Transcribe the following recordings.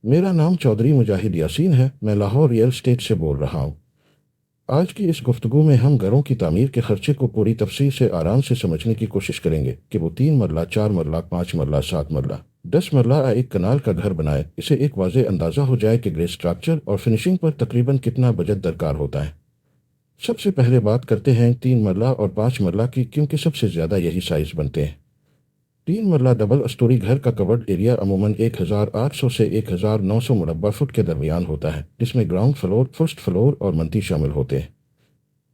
میرا نام چودھری مجاہد یاسین ہے، میں لاہور ریئل اسٹیٹ سے بول رہا ہوں۔ آج کی اس گفتگو میں ہم گھروں کی تعمیر کے خرچے کو پوری تفصیل سے آرام سے سمجھنے کی کوشش کریں گے کہ وہ 3 مرلہ، 4 مرلہ، 5 مرلہ، 7 مرلہ، 10 مرلہ یا ایک کنال کا گھر بنائے، اسے ایک واضح اندازہ ہو جائے کہ گریس اسٹرکچر اور فنشنگ پر تقریباً کتنا بجٹ درکار ہوتا ہے۔ سب سے پہلے بات کرتے ہیں 3 مرلہ اور 5 مرلہ کی، کیونکہ سب سے زیادہ یہی سائز بنتے ہیں۔ 3 مرلہ ڈبل اسٹوری گھر کا کورڈ ایریا عموماً 1800 سے 1900 مربع فٹ کے درمیان ہوتا ہے، جس میں گراؤنڈ فلور، فرسٹ فلور اور منتی شامل ہوتے ہیں۔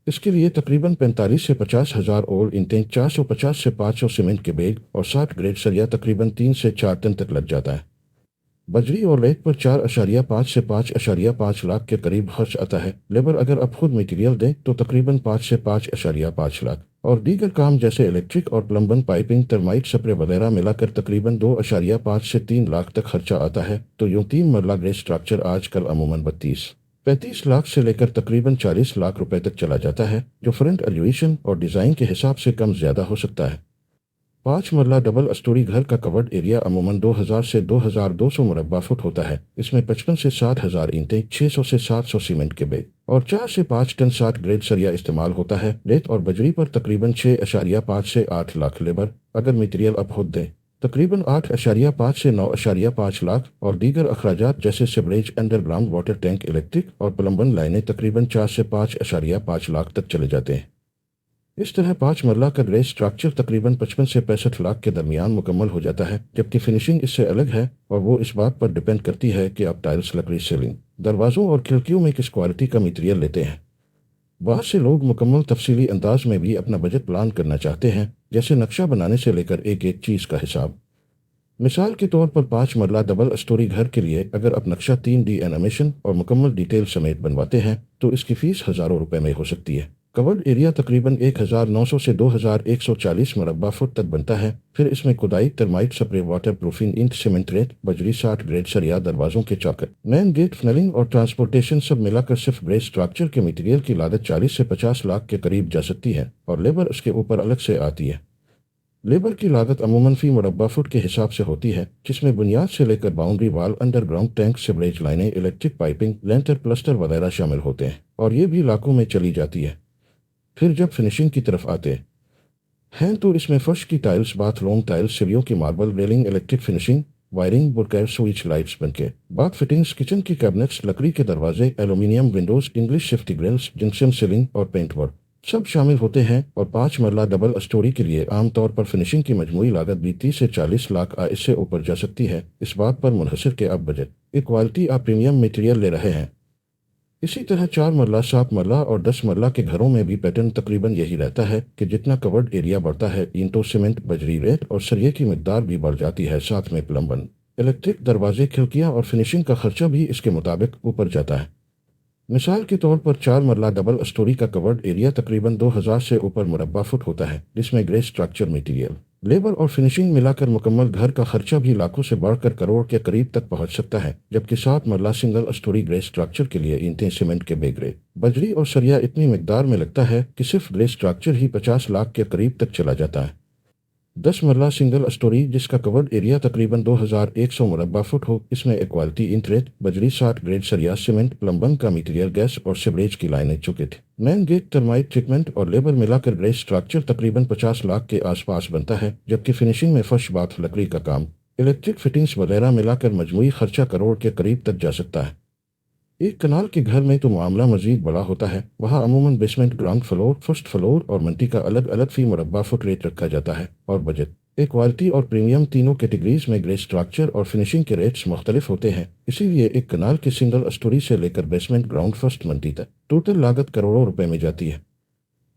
اس کے لیے تقریباً 45 سے 50 ہزار اول انٹینک، 450 سے 500 سیمنٹ کے بیگ اور 60 گریڈ سریا تقریباً 3 سے 4 ٹن تک لگ جاتا ہے۔ بجری اور ریت پر 4.5 سے 5.5 لاکھ کے قریب خرچ آتا ہے۔ لیبر اگر آپ خود میٹیریل دیں تو تقریباً 5 سے 5.5 لاکھ، اور دیگر کام جیسے الیکٹرک اور پلمبنگ، پائپنگ، ٹرمائٹ سپرے وغیرہ ملا کر تقریباً 2.5 سے 3 لاکھ تک خرچہ آتا ہے۔ تو یوں 3 مرلہ گریس اسٹرکچر آج کل عموماً 35 لاکھ سے لے کر تقریباً 40 لاکھ روپے تک چلا جاتا ہے، جو فرنٹ ایلیویشن اور ڈیزائن کے حساب سے کم زیادہ ہو سکتا ہے۔ 5 مرلہ ڈبل اسٹوری گھر کا کورڈ ایریا عموماً 2000 سے 2200 مربع فٹ ہوتا ہے۔ اس میں 55 سے 60 ہزار اینٹیں، 600 سے 700 سیمنٹ کے بیگ اور 4 سے 5 ٹن 60 گریڈ سریا استعمال ہوتا ہے۔ ریت اور بجری پر تقریباً 6.5 سے 8 لاکھ، لیبر اگر میٹیریل آپ خود دیں تقریباً 8.5 سے 9.5 لاکھ، اور دیگر اخراجات جیسے sewerage, under ground water tank, electric اور پلمبنگ لائنیں تقریباً 4 سے 5.5 لاکھ تک چلے جاتے ہیں۔ اس طرح 5 مرلہ کا گریس اسٹرکچر تقریباً 55 سے 65 لاکھ کے درمیان مکمل ہو جاتا ہے، جبکہ فنشنگ اس سے الگ ہے، اور وہ اس بات پر ڈیپینڈ کرتی ہے کہ آپ ٹائلز، لکڑی، سیلنگ، دروازوں اور کھڑکیوں میں کس کوالٹی کا میٹیریل لیتے ہیں۔ بہت سے لوگ مکمل تفصیلی انداز میں بھی اپنا بجٹ پلان کرنا چاہتے ہیں، جیسے نقشہ بنانے سے لے کر ایک ایک چیز کا حساب۔ مثال کے طور پر 5 مرلہ ڈبل اسٹوری گھر کے لیے اگر آپ نقشہ 3D اینیمیشن اور مکمل ڈیٹیل سمیت بنواتے ہیں تو اس کی فیس ہزاروں روپے میں ہو سکتی ہے۔ کورڈ ایریا تقریباً 1900 سے 2140 مربع فٹ تک بنتا ہے۔ پھر اس میں کھدائی، ٹرمائٹ سپرے، واٹر پروفنگ، اینٹ، سیمنٹ، ریت، بجری، 60 گریڈ سریا، دروازوں کے چاکٹ، مین گیٹ، فنلنگ اور ٹرانسپورٹیشن سب ملا کر صرف گریس اسٹرکچر کے میٹیریل کی لاگت 40 سے 50 لاکھ کے قریب جا سکتی ہے، اور لیبر اس کے اوپر الگ سے آتی ہے۔ لیبر کی لاگت عموماً فی مربع فٹ کے حساب سے ہوتی ہے، جس میں بنیاد سے لے کر باؤنڈری وال، انڈر گراؤنڈ ٹینک، سیوریج لائنیں، الیکٹرک پائپنگ، لینٹر، پلسٹر وغیرہ شامل ہوتے ہیں، اور یہ بھی لاکھوں میں چلی جاتی ہے۔ پھر جب فنشنگ کی طرف آتے ہیں تو اس میں فرش کی ٹائلز، باتھ روم ٹائلز، سیڑھیوں کی marble, railing, electric finishing, wiring, بورکیر، سوئچ، لائٹس، بنکے، باتھ فٹنگز، کچن کی کیبنٹس، لکڑی کے دروازے، aluminium windows, English safety grills, junction ceiling اور پینٹ ورک سب شامل ہوتے ہیں۔ اور 5 مرلہ ڈبل اسٹوری کے لیے عام طور پر فنشنگ کی مجموعی لاگت بھی 30 سے 40 لاکھ اس سے اوپر جا سکتی ہے، اس بات پر منحصر کہ آپ بجٹ، ایکوالٹی، آپ پریمیم میٹیریل لے رہے ہیں۔ اسی طرح 4 مرلہ، 7 مرلہ اور 10 مرلہ کے گھروں میں بھی پیٹرن تقریباً یہی رہتا ہے کہ جتنا کورڈ ایریا بڑھتا ہے، اینٹوں، سیمنٹ، بجری، ریت اور سریے کی مقدار بھی بڑھ جاتی ہے، ساتھ میں پلمبنگ، الیکٹرک، دروازے، کھڑکیاں اور فنشنگ کا خرچہ بھی اس کے مطابق اوپر جاتا ہے۔ مثال کے طور پر 4 مرلہ ڈبل اسٹوری کا کورڈ ایریا تقریباً 2000 سے اوپر مربع فٹ ہوتا ہے، جس میں گریس اسٹرکچر، میٹیریل، لیبر اور فنشنگ ملا کر مکمل گھر کا خرچہ بھی لاکھوں سے بڑھ کر کروڑ کے قریب تک پہنچ سکتا ہے۔ جبکہ 7 مرلہ سنگل اسٹوری گریس اسٹرکچر کے لیے اینٹیں، سیمنٹ کے بیگ، ریت، بجری اور سریا اتنی مقدار میں لگتا ہے کہ صرف گریس اسٹرکچر ہی 50 لاکھ کے قریب تک چلا جاتا ہے۔ 10 مرلہ سنگل اسٹوری جس کا کورڈ ایریا تقریباً 2100 مربع فٹ ہو، اس میں ایکوالٹی، اینٹ، ریت، بجری، 60 گریڈ سریا، سیمنٹ، پلمبنگ کا میٹیریل، گیس اور سیوریج کی لائنیں، چوکٹ، مین گیٹ، ٹرمائٹ ٹریٹمنٹ اور لیبر ملا کر گریس اسٹرکچر تقریباً 50 لاکھ کے آس پاس بنتا ہے۔ جبکہ فنشنگ میں فرش، باتھ، لکڑی کا کام، الیکٹرک فٹنگز وغیرہ ملا کر مجموعی خرچہ کروڑ کے قریب تک جا سکتا ہے۔ ایک کنال کے گھر میں تو معاملہ مزید بڑا ہوتا ہے، وہاں عموماً basement, ground floor, first floor اور منٹی کا الگ الگ فی مربع فٹ ریٹ رکھا جاتا ہے، اور بجٹ، ایکوالٹی اور پریمیم تینوں کیٹیگریز میں گریس اسٹرکچر اور فنشنگ کے ریٹس مختلف ہوتے ہیں۔ اسی لیے ایک کنال کی سنگل اسٹوری سے لے کر بیسمنٹ، گراؤنڈ، فرسٹ، منٹی تک ٹوٹل لاگت کروڑوں روپے میں جاتی ہے۔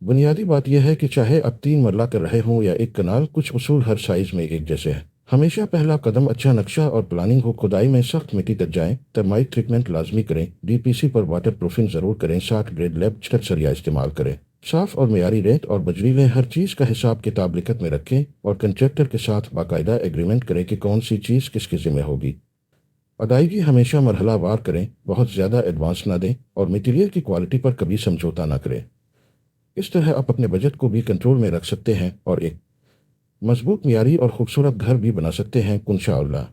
بنیادی بات یہ ہے کہ چاہے آپ 3 مرلہ کر رہے ہوں یا ایک کنال، کچھ اصول ہر سائز میں ایک جیسے ہیں۔ ہمیشہ پہلا قدم اچھا نقشہ اور پلاننگ ہو، کھدائی میں سخت مٹی تک جائیں، ٹرمائٹ ٹریٹمنٹ لازمی کریں، ڈی پی سی پر واٹر پروفنگ ضرور کریں، 60 گریڈ لیب چھت سریا استعمال کریں، صاف اور معیاری ریت اور بجری لیں، ہر چیز کا حساب کتاب لکھت میں رکھیں اور کنٹریکٹر کے ساتھ باقاعدہ ایگریمنٹ کریں کہ کون سی چیز کس کے ذمہ ہوگی۔ ادائیگی ہمیشہ مرحلہ وار کریں، بہت زیادہ ایڈوانس نہ دیں اور میٹیریل کی کوالٹی پر کبھی سمجھوتا نہ کریں۔ اس طرح آپ اپنے بجٹ کو بھی کنٹرول میں رکھ سکتے ہیں اور ایک مضبوط، معیاری اور خوبصورت گھر بھی بنا سکتے ہیں، انشاءاللہ۔